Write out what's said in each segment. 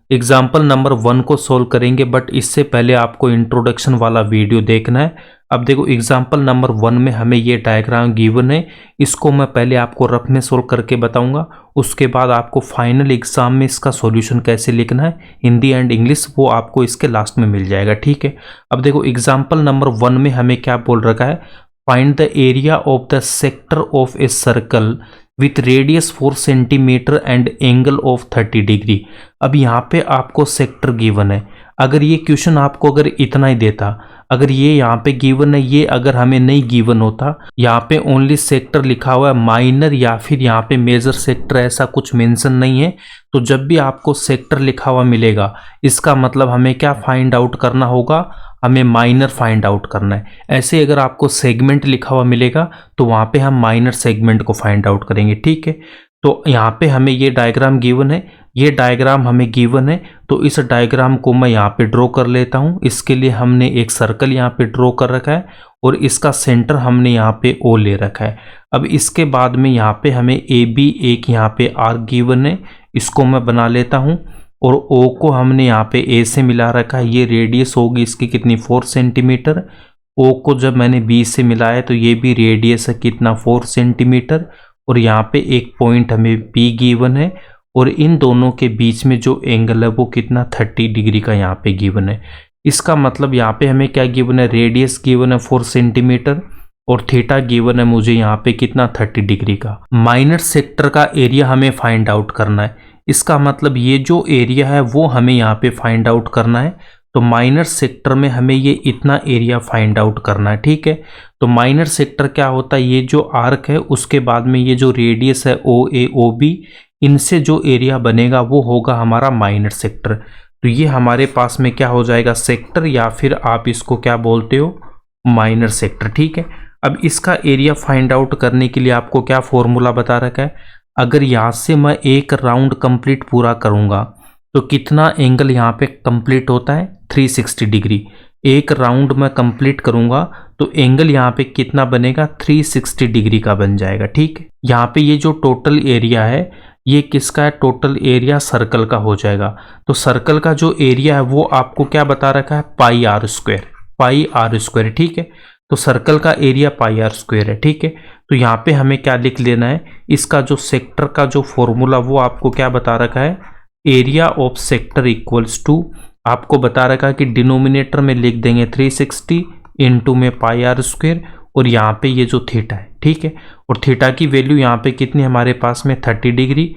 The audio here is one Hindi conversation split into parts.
एग्जाम्पल नंबर 1 को सोल्व करेंगे, बट इससे पहले आपको इंट्रोडक्शन वाला वीडियो देखना है। अब देखो एग्जाम्पल नंबर 1 में हमें ये डायग्राम गिवन है, इसको मैं पहले आपको रफ में सोल्व करके बताऊंगा, उसके बाद आपको फाइनल एग्जाम में इसका सॉल्यूशन कैसे लिखना है हिंदी एंड इंग्लिश वो आपको इसके लास्ट में मिल जाएगा, ठीक है। अब देखो एग्जाम्पल नंबर 1 में हमें क्या बोल रखा है, find the area of the sector of a circle with radius 4 centimetre and angle of 30 degree. अब यहाँ पे आपको सेक्टर गिवन है। अगर ये क्वेश्चन आपको अगर इतना ही देता, अगर ये यहाँ पे गिवन है, ये अगर हमें नहीं गिवन होता, यहाँ पे ओनली सेक्टर लिखा हुआ है, माइनर या फिर यहाँ पे मेजर सेक्टर ऐसा कुछ मेंशन नहीं है, तो जब भी आपको सेक्टर लिखा हुआ मिलेगा इसका मतलब हमें क्या फाइंड आउट करना होगा, हमें माइनर फाइंड आउट करना है। ऐसे अगर आपको सेगमेंट लिखा हुआ मिलेगा तो वहाँ पे हम माइनर सेगमेंट को फाइंड आउट करेंगे, ठीक है। तो यहाँ पे हमें ये डायग्राम गिवन है, ये डायग्राम हमें गिवन है, तो इस डायग्राम को मैं यहाँ पे ड्रॉ कर लेता हूँ। इसके लिए हमने एक सर्कल यहाँ पे ड्रॉ कर रखा है और इसका सेंटर हमने यहाँ पे ओ ले रखा है। अब इसके बाद में यहाँ पे हमें ए बी एक यहाँ पे आर्क गिवन है, इसको मैं बना लेता हूँ और ओ को हमने यहाँ पे ए से मिला रखा है, ये रेडियस होगी इसकी कितनी 4 सेंटीमीटर। ओ को जब मैंने बी से मिलाया तो ये भी रेडियस है कितना 4 सेंटीमीटर, और यहाँ पे एक पॉइंट हमें पी गिवन है और इन दोनों के बीच में जो एंगल है वो कितना 30 डिग्री का यहाँ पे गिवन है। इसका मतलब यहाँ पे हमें क्या गिवन है, रेडियस गिवन है 4 सेंटीमीटर और थीटा गिवन है मुझे यहाँ पे कितना 30 डिग्री का। माइनर सेक्टर का एरिया हमें फाइंड आउट करना है, इसका मतलब ये जो एरिया है वो हमें यहाँ पे फाइंड आउट करना है। तो माइनर सेक्टर में हमें ये इतना एरिया फाइंड आउट करना है, ठीक है। तो माइनर सेक्टर क्या होता है, ये जो आर्क है उसके बाद में ये जो रेडियस है ओ ए ओ बी, इनसे जो एरिया बनेगा वो होगा हमारा माइनर सेक्टर। तो ये हमारे पास में क्या हो जाएगा, सेक्टर, या फिर आप इसको क्या बोलते हो, माइनर सेक्टर, ठीक है। अब इसका एरिया फाइंड आउट करने के लिए आपको क्या फॉर्मूला बता रखा है, अगर यहाँ से मैं एक राउंड कंप्लीट पूरा करूँगा तो कितना एंगल यहाँ पे कंप्लीट होता है 360 डिग्री। एक राउंड में कंप्लीट करूँगा तो एंगल यहाँ पे कितना बनेगा 360 डिग्री का बन जाएगा, ठीक है। यहाँ पे ये जो टोटल एरिया है ये किसका है, टोटल एरिया सर्कल का हो जाएगा। तो सर्कल का जो एरिया है वो आपको क्या बता रखा है, पाई आर स्क्वायर, ठीक है। तो सर्कल का एरिया पाई आर स्क्वायर है, ठीक है। तो यहाँ पे हमें क्या लिख लेना है, इसका जो सेक्टर का जो फॉर्मूला वो आपको क्या बता रखा है, area of sector equals to, आपको बता रखा है कि डिनोमिनेटर में लिख देंगे 360 इंटू में पाई आर स्क्वायर और यहाँ पे ये जो थीटा है, ठीक है। और थीटा की वैल्यू यहाँ पे कितनी हमारे पास में 30 डिग्री,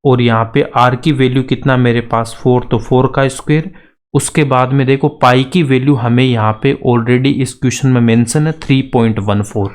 और यहाँ पे आर की वैल्यू कितना मेरे पास 4, तो 4 का स्क्वायर। उसके बाद में देखो पाई की वैल्यू हमें यहाँ पे ऑलरेडी इस क्वेश्चन में मेंशन है 3.14,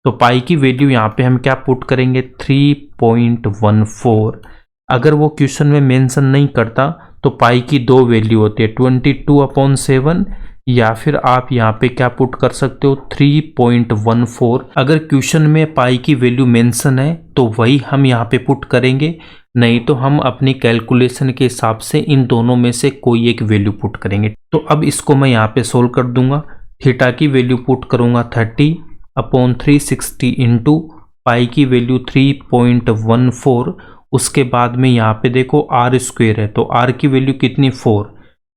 तो पाई की वैल्यू यहाँ पे हम क्या पुट करेंगे 3.14। अगर वो क्वेश्चन में मेंशन नहीं करता तो पाई की दो वैल्यू होती है 22/7, या फिर आप यहाँ पे क्या पुट कर सकते हो 3.14। अगर क्वेश्चन में पाई की वैल्यू मेंशन है तो वही हम यहाँ पे पुट करेंगे, नहीं तो हम अपनी कैलकुलेशन के हिसाब से इन दोनों में से कोई एक वैल्यू पुट करेंगे। तो अब इसको मैं यहाँ पे सोल्व कर दूंगा, थीटा की वैल्यू पुट करूंगा 30/360 इंटू पाई की वैल्यू 3.14। उसके बाद में यहाँ पे देखो आर स्क्वायर है, तो आर की वैल्यू कितनी 4,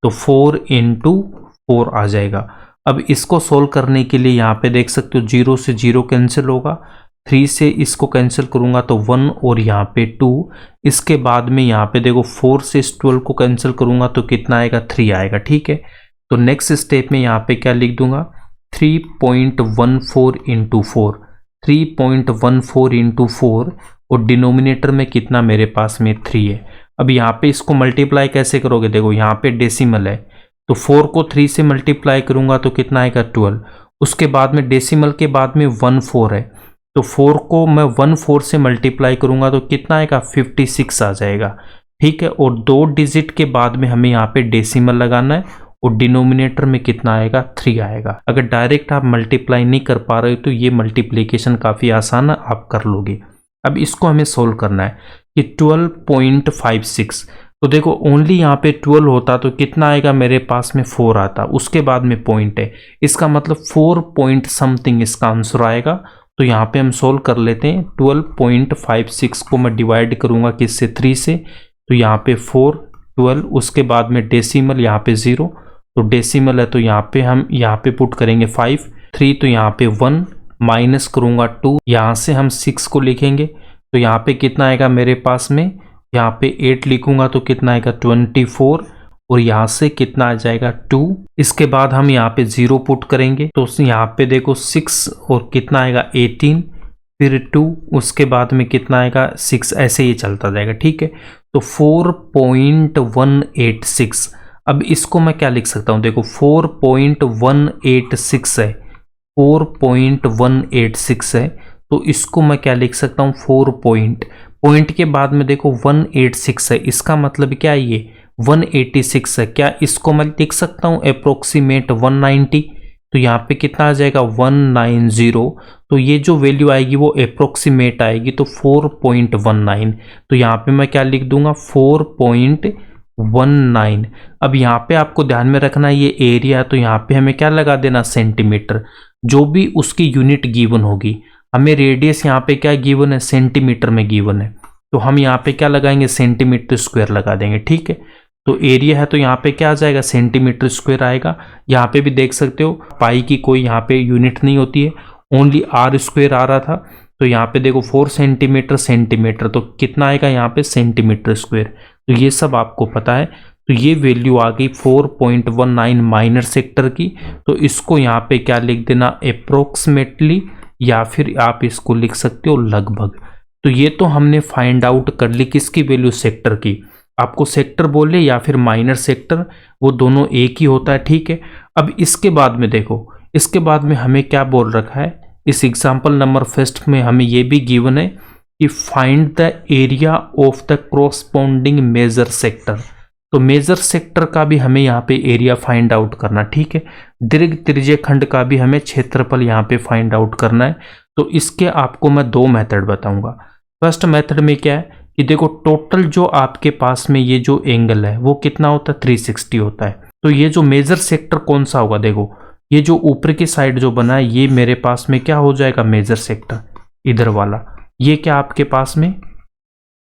तो 4 इंटू 4 आ जाएगा। अब इसको सोल्व करने के लिए यहाँ पे देख सकते हो 0 से 0 कैंसिल होगा, 3 से इसको कैंसिल करूंगा तो 1 और यहाँ पे 2। इसके बाद में यहाँ पे देखो 4 से इस 12 को कैंसिल करूंगा तो कितना आएगा 3 आएगा, ठीक है। तो नेक्स्ट स्टेप में यहाँ पे क्या लिख दूंगा 3.14 इंटू 4, 3.14 इंटू 4, और डिनोमिनेटर में कितना मेरे पास में 3 है। अब यहाँ पे इसको मल्टीप्लाई कैसे करोगे, देखो यहाँ पे डेसिमल है तो 4 को 3 से मल्टीप्लाई करूंगा तो कितना आएगा 12। उसके बाद में डेसिमल के बाद में 1 4 है, तो 4 को मैं 1 4 से मल्टीप्लाई करूंगा तो कितना आएगा 56 आ जाएगा, ठीक है। और 2 डिजिट के बाद में हमें यहाँ पे डेसिमल लगाना है और डिनोमिनेटर में कितना आएगा 3 आएगा। अगर डायरेक्ट आप मल्टीप्लाई नहीं कर पा रहे हो तो ये मल्टीप्लिकेशन काफ़ी आसान है, आप कर लोगे। अब इसको हमें सोल्व करना है कि 12.56, तो देखो ओनली यहाँ पे 12 होता तो कितना आएगा मेरे पास में 4 आता, उसके बाद में पॉइंट है, इसका मतलब 4 पॉइंट समथिंग इसका आंसर आएगा। तो यहाँ पे हम सोल्व कर लेते हैं, 12.56 को मैं डिवाइड करूँगा किससे 3 से, तो यहाँ पे 4 12, उसके बाद में डेसिमल यहाँ पे 0, तो डेसिमल है तो यहाँ पे हम यहाँ पे पुट करेंगे 5, 3 तो यहाँ पे 1, माइनस करूँगा 2, यहाँ से हम 6 को लिखेंगे तो यहाँ पे कितना आएगा मेरे पास में, यहाँ पे 8 लिखूंगा तो कितना आएगा 24, और यहाँ से कितना आ जाएगा 2। इसके बाद हम यहाँ पे 0 पुट करेंगे तो यहाँ पे देखो 6 और कितना आएगा 18, फिर 2, उसके बाद में कितना आएगा 6, ऐसे ही चलता जाएगा। ठीक है, तो 4.186। अब इसको मैं क्या लिख सकता हूँ, देखो 4.186 है, 4.186 है, तो इसको मैं क्या लिख सकता हूँ, 4 पॉइंट के बाद में देखो 186 है, इसका मतलब क्या है, ये 186 है। क्या इसको मैं लिख सकता हूँ अप्रोक्सीमेट 190, तो यहाँ पे कितना आ जाएगा 190, तो ये जो वैल्यू आएगी वो अप्रोक्सीमेट आएगी, तो 4.19, तो यहाँ पे मैं क्या लिख दूंगा 4.19। अब यहाँ पे आपको ध्यान में रखना ये एरिया, तो यहाँ पे हमें क्या लगा देना सेंटीमीटर, जो भी उसकी यूनिट गिवन होगी। हमें रेडियस यहाँ पे क्या गिवन है, सेंटीमीटर में गिवन है, तो हम यहाँ पे क्या लगाएंगे सेंटीमीटर स्क्वायर लगा देंगे। ठीक है, तो एरिया है तो यहाँ पे क्या आ जाएगा सेंटीमीटर स्क्वायर आएगा। यहाँ पे भी देख सकते हो पाई की कोई यहाँ पे यूनिट नहीं होती है, ओनली आर स्क्वायर आ रहा था, तो यहाँ पे देखो 4 सेंटीमीटर, तो कितना आएगा यहाँ पे सेंटीमीटर स्क्वायर, तो ये सब आपको पता है। तो ये वैल्यू आ गई 4.19 माइनर सेक्टर की, तो इसको यहाँ पे क्या लिख देना अप्रोक्सीमेटली, या फिर आप इसको लिख सकते हो लगभग। तो ये तो हमने फाइंड आउट कर ली किसकी वैल्यू, सेक्टर की। आपको सेक्टर बोले या फिर माइनर सेक्टर, वो दोनों एक ही होता है। ठीक है, अब इसके बाद में देखो, इसके बाद में हमें क्या बोल रखा है, इस एग्जाम्पल नंबर फर्स्ट में हमें ये भी गिवन है कि find the area of the corresponding major sector. तो मेजर सेक्टर का भी हमें यहाँ पे एरिया फाइंड आउट करना। ठीक है, दीर्घ त्रिज्यीय खंड का भी हमें क्षेत्रफल यहाँ पे फाइंड आउट करना है। तो इसके आपको मैं 2 मेथड बताऊंगा। फर्स्ट मेथड में क्या है कि देखो टोटल जो आपके पास में ये जो एंगल है वो कितना होता है 360 होता है। तो ये जो मेजर सेक्टर कौन सा होगा, देखो ये जो ऊपर की साइड जो बना है ये मेरे पास में क्या हो जाएगा मेजर सेक्टर, इधर वाला ये क्या आपके पास में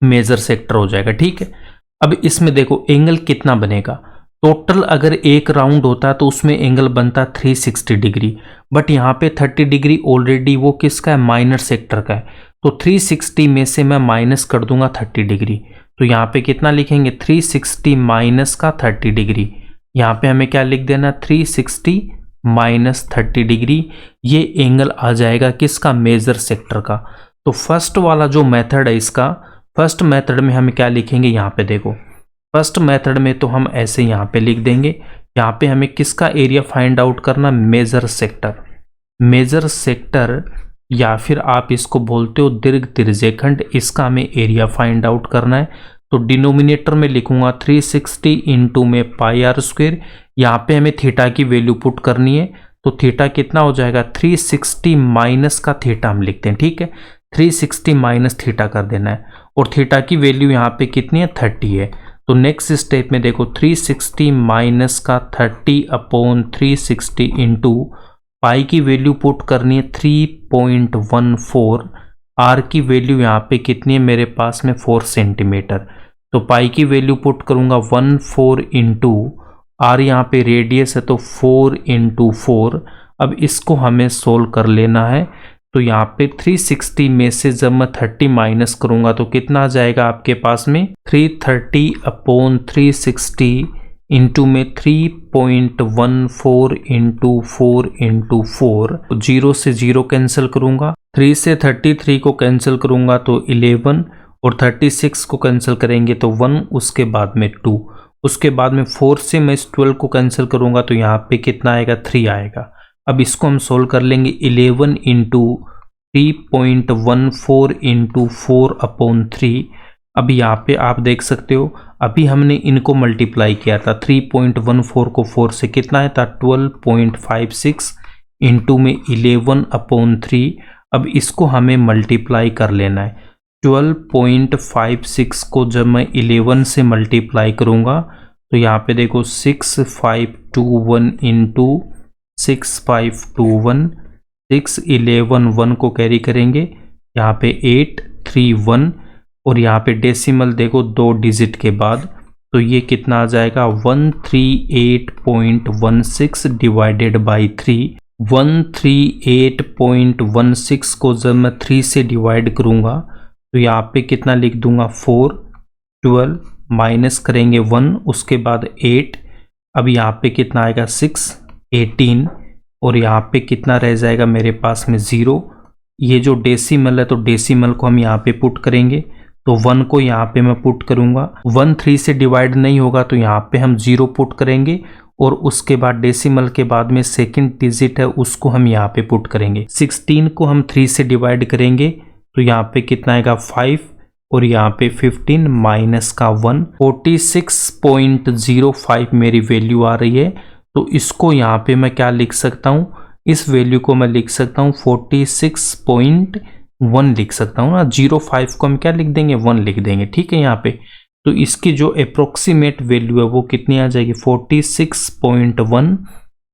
मेजर सेक्टर हो जाएगा। ठीक है, अब इसमें देखो एंगल कितना बनेगा, टोटल अगर एक राउंड होता है तो उसमें एंगल बनता 360 डिग्री, बट यहाँ पे 30 डिग्री ऑलरेडी वो किसका है, माइनर सेक्टर का है। तो 360 में से मैं माइनस कर दूंगा 30 डिग्री, तो यहाँ पे कितना लिखेंगे 360 माइनस का 30 डिग्री, यहाँ पे हमें क्या लिख देना 360 माइनस 30 डिग्री, ये एंगल आ जाएगा किसका, मेजर सेक्टर का। तो फर्स्ट वाला जो मेथड है इसका, फर्स्ट मेथड में हम क्या लिखेंगे, यहाँ पे देखो फर्स्ट मेथड में तो हम ऐसे यहाँ पे लिख देंगे, यहाँ पे हमें किसका एरिया फाइंड आउट करना, मेजर सेक्टर, मेजर सेक्टर, या फिर आप इसको बोलते हो दीर्घ त्रिज्यीय खंड, इसका हमें एरिया फाइंड आउट करना है। तो डिनोमिनेटर में लिखूंगा 360 इंटू में पाई आर स्क्वायर, यहाँ पे हमें थीटा की वैल्यू पुट करनी है, तो थीटा कितना हो जाएगा 360 माइनस का थीटा हम लिखते हैं। ठीक है, 360 माइनस थीटा कर देना है, और थीटा की वैल्यू यहाँ पे कितनी है 30 है। तो नेक्स्ट स्टेप में देखो 360 माइनस का 30 अपॉन 360 इंटू पाई की वैल्यू पुट करनी है 3.14, आर की वैल्यू यहाँ पे कितनी है मेरे पास में 4 सेंटीमीटर, तो पाई की वैल्यू पुट करूँगा 14 इंटू आर, यहाँ पे रेडियस है तो 4 इंटू 4। अब इसको हमें सोल्व कर लेना है, तो यहाँ पे 360 में से जब मैं 30 माइनस करूँगा तो कितना आ जाएगा आपके पास में 330 अपॉन 360 इंटू में 3.14 इंटू 4 इंटू 4, 0 से 0 कैंसिल करूँगा, 3 से 33 को कैंसिल करूँगा तो 11, और 36 को कैंसिल करेंगे तो 1, उसके बाद में 2, उसके बाद में 4 से मैं इस 12 को कैंसिल करूँगा तो यहाँ पे कितना आएगा 3 आएगा। अब इसको हम सोल्व कर लेंगे 11 इंटू 3.14 इंटू 4 अपॉन 3। अब यहाँ पे आप देख सकते हो अभी हमने इनको मल्टीप्लाई किया था, 3.14 को 4 से कितना आया था 12.56 इंटू में 11 अपॉन 3। अब इसको हमें मल्टीप्लाई कर लेना है, 12.56 को जब मैं 11 से मल्टीप्लाई करूँगा तो यहाँ पे देखो 6521 इंटू 6521, 611 1 को कैरी करेंगे, यहाँ पे 831, और यहाँ पे डेसिमल देखो 2 डिजिट के बाद तो ये कितना आ जाएगा 138.16 डिवाइडेड बाई 3। 138.16 को जब मैं 3 से डिवाइड करूँगा तो यहाँ पे कितना लिख दूंगा 4, 12 माइनस करेंगे 1, उसके बाद 8, अब यहाँ पे कितना आएगा 6, 18 और यहाँ पे कितना रह जाएगा मेरे पास में 0। ये जो डेसिमल है तो डेसिमल को हम यहाँ पे पुट करेंगे, तो 1 को यहाँ पे मैं पुट करूँगा। 1 3 से डिवाइड नहीं होगा तो यहाँ पे हम 0 पुट करेंगे और उसके बाद डेसिमल के बाद में सेकंड डिजिट है उसको हम यहाँ पे पुट करेंगे। 16 को हम 3 से डिवाइड करेंगे तो यहाँ पे कितना आएगा 5 और यहाँ पे 15 माइनस का 1, 46.05 मेरी वैल्यू आ रही है। तो इसको यहाँ पे मैं क्या लिख सकता हूँ, इस वैल्यू को मैं लिख सकता हूँ 46.1 लिख सकता हूँ ना। 05 को हम क्या लिख देंगे 1 लिख देंगे, ठीक है यहाँ पे। तो इसकी जो अप्रोक्सीमेट वैल्यू है वो कितनी आ जाएगी 46.1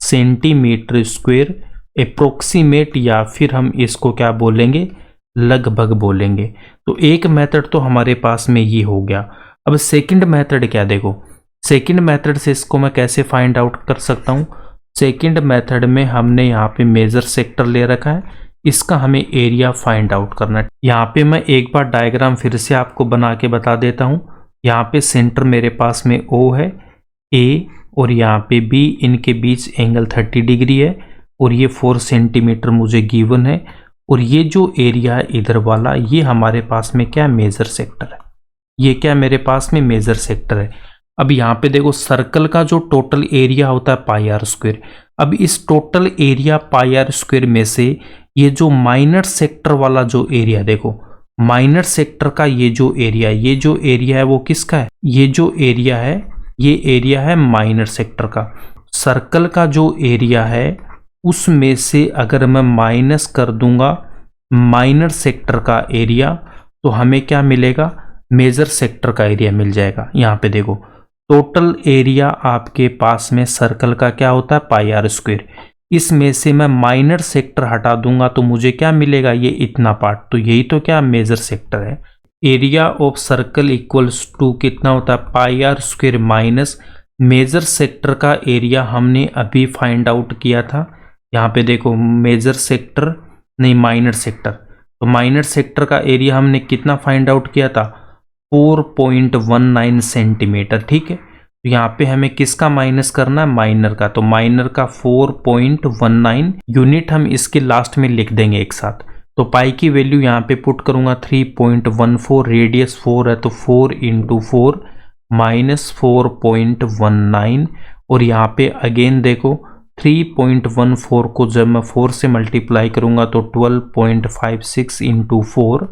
सेंटीमीटर स्क्वायर अप्रोक्सीमेट, या फिर हम इसको क्या बोलेंगे लगभग बोलेंगे। तो एक मेथड तो हमारे पास में ये हो गया। अब सेकंड मेथड क्या, देखो सेकंड मेथड से इसको मैं कैसे फाइंड आउट कर सकता हूँ। सेकंड मेथड में हमने यहाँ पे मेजर सेक्टर ले रखा है, इसका हमें एरिया फाइंड आउट करना है। यहाँ पे मैं एक बार डायग्राम फिर से आपको बना के बता देता हूँ। यहाँ पे सेंटर मेरे पास में O है, A और यहाँ पे B, इनके बीच एंगल 30 डिग्री है और ये 4 सेंटीमीटर मुझे गिवन है। और ये जो एरिया है इधर वाला, ये हमारे पास में क्या मेजर सेक्टर है, ये क्या मेरे पास में मेजर सेक्टर है। अब यहाँ पे देखो सर्कल का जो टोटल एरिया होता है पाई आर स्क्वायर। अब इस total area pi r square में से ये जो माइनर सेक्टर वाला जो एरिया, देखो माइनर सेक्टर का ये जो एरिया है वो किसका है, ये जो एरिया है ये एरिया है माइनर सेक्टर का। सर्कल का जो एरिया है उसमें से अगर मैं माइनस कर दूंगा माइनर सेक्टर का एरिया तो हमें क्या मिलेगा, मेजर सेक्टर का एरिया मिल जाएगा। यहाँ पे देखो टोटल एरिया आपके पास में सर्कल का क्या होता है पाई आर स्क्वायर, इसमें से मैं माइनर सेक्टर हटा दूंगा तो मुझे क्या मिलेगा, ये इतना पार्ट। तो यही तो क्या मेजर सेक्टर है। Area of circle equals to कितना होता है pi r square minus major sector का एरिया हमने अभी फाइंड आउट किया था। यहाँ पे देखो मेजर सेक्टर नहीं माइनर सेक्टर, तो माइनर सेक्टर का एरिया हमने कितना फाइंड आउट किया था 4.19 सेंटीमीटर, ठीक है। तो यहाँ पे हमें किसका माइनस करना है, माइनर का। तो माइनर का 4.19 यूनिट हम इसके लास्ट में लिख देंगे एक साथ। तो पाई की वैल्यू यहाँ पे पुट करूंगा 3.14, रेडियस 4 है तो 4 × 4 माइनस 4.19 और यहाँ पे अगेन देखो 3.14 को जब मैं 4 से मल्टीप्लाई करूंगा तो 12.56 × 4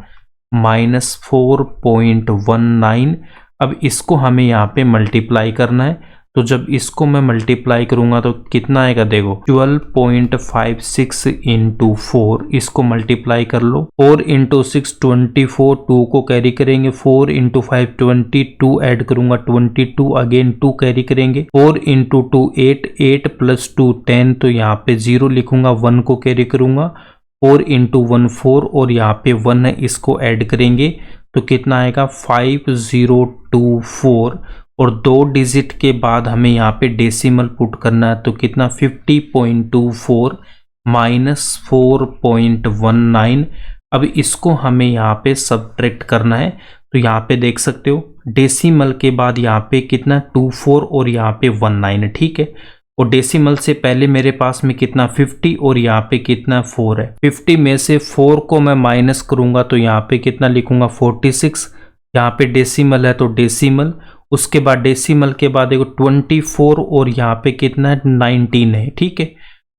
माइनस 4.19। अब इसको हमें यहाँ पे मल्टीप्लाई करना है, तो जब इसको मैं मल्टीप्लाई करूंगा तो कितना आएगा, देखो 12.56 × 4, इसको मल्टीप्लाई कर लो। 4 × 6 24, 2 को कैरी करेंगे, 4 × 5 22 ऐड करूंगा 22, अगेन 2 कैरी करेंगे, 4 × 2 8, 8 + 2 10, तो यहाँ पे 0 लिखूंगा, 1 को कैरी करूंगा, 4 × 1 4 और यहाँ पे 1 है, इसको ऐड करेंगे तो कितना आएगा 5024 और 2 डिजिट के बाद हमें यहाँ पे डेसिमल पुट करना है तो कितना 50.24 माइनस 4.19। अब इसको हमें यहाँ पे सब्ट्रैक्ट करना है, तो यहाँ पे देख सकते हो डेसिमल के बाद यहाँ पे कितना 24 और यहाँ पे 19 है, ठीक है। और डेसिमल से पहले मेरे पास में कितना 50 और यहाँ पे कितना 4 है। 50 में से 4 को मैं माइनस करूंगा तो यहाँ पे कितना लिखूंगा 46, यहाँ पे डेसिमल है तो डेसिमल, उसके बाद डेसिमल के बाद देखो 24 और यहाँ पे कितना है 19 है, ठीक है।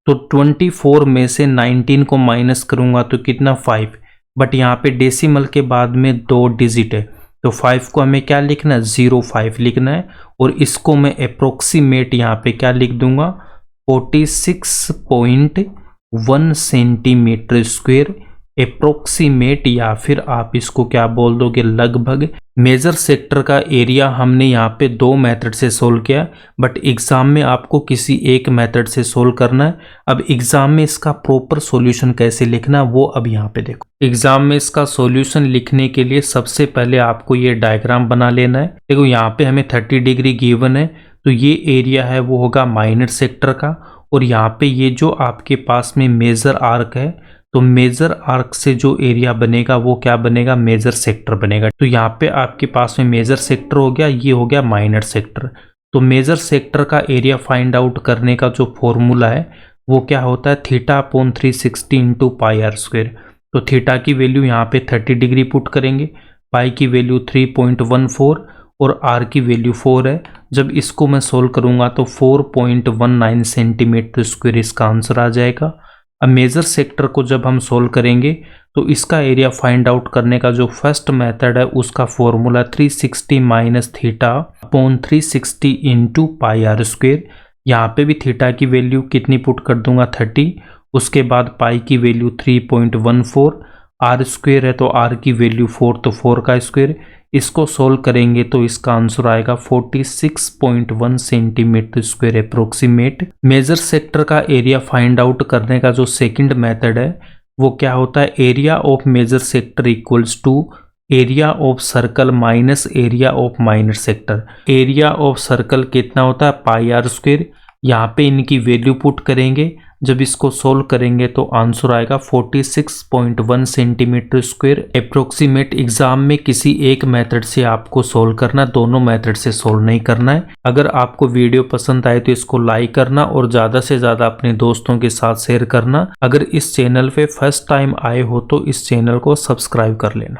तो 24 में से 19 को माइनस करूंगा तो कितना 5, बट यहाँ पे डेसिमल के बाद में 2 डिजिट है तो 5 को हमें क्या लिखना है 05 लिखना है और इसको मैं अप्रोक्सीमेट यहाँ पे क्या लिख दूंगा 46.1 सेंटीमीटर स्क्वायर अप्रोक्सीमेट या फिर आप इसको क्या बोल दोगे लगभग मेजर सेक्टर का एरिया हमने यहाँ पे 2 मेथड से सोल्व किया, बट एग्जाम में आपको किसी एक मेथड से सोल्व करना है। अब एग्जाम में इसका प्रॉपर सॉल्यूशन कैसे लिखना वो अब यहाँ पे देखो। एग्जाम में इसका सॉल्यूशन लिखने के लिए सबसे पहले आपको ये डायग्राम बना लेना है। देखो यहाँ पे हमें 30 डिग्री गिवन है, तो ये एरिया है वो होगा माइनर सेक्टर का, और यहाँ पे ये जो आपके पास में मेजर आर्क है, तो मेजर आर्क से जो एरिया बनेगा वो क्या बनेगा, मेजर सेक्टर बनेगा। तो यहाँ पे आपके पास में मेजर सेक्टर हो गया, ये हो गया माइनर सेक्टर। तो मेजर सेक्टर का एरिया फाइंड आउट करने का जो फॉर्मूला है वो क्या होता है, θ/360 इंटू पाई आर स्क्वेयर। तो थीटा की वैल्यू यहाँ पे 30 डिग्री पुट करेंगे, पाई की वैल्यू 3.14 और आर की वैल्यू 4 है। जब इसको मैं सोल्व करूंगा तो 4.19 सेंटीमीटर स्क्वायर इसका आंसर आ जाएगा। अब मेजर सेक्टर को जब हम सोल्व करेंगे तो इसका एरिया फाइंड आउट करने का जो फर्स्ट मेथड है उसका formula 360 minus θ/360 into pi r square. यहाँ पे भी थीटा की वैल्यू कितनी पुट कर दूंगा 30, उसके बाद पाई की वैल्यू 3.14, आर स्क्वेयर है तो आर की वैल्यू 4, तो 4 का स्क्वेयर। इसको सोल्व करेंगे तो इसका आंसर आएगा 46.1 centimetre square approximate. Major sector का एरिया फाइंड आउट करने का जो सेकंड मेथड है वो क्या होता है, area of major sector equals to area of circle minus area of minor sector. Area of circle कितना होता है, पाई आर स्क्वेयर। यहाँ पे इनकी वैल्यू पुट करेंगे, जब इसको सोल्व करेंगे तो आंसर आएगा 46.1 सेंटीमीटर स्क्वायर अप्रोक्सीमेट। एग्जाम में किसी एक मेथड से आपको सोल्व करना, दोनों मेथड से सोल्व नहीं करना है। अगर आपको वीडियो पसंद आए तो इसको लाइक करना और ज़्यादा से ज़्यादा अपने दोस्तों के साथ शेयर करना। अगर इस चैनल पे फर्स्ट टाइम आए हो तो इस चैनल को सब्सक्राइब कर लेना।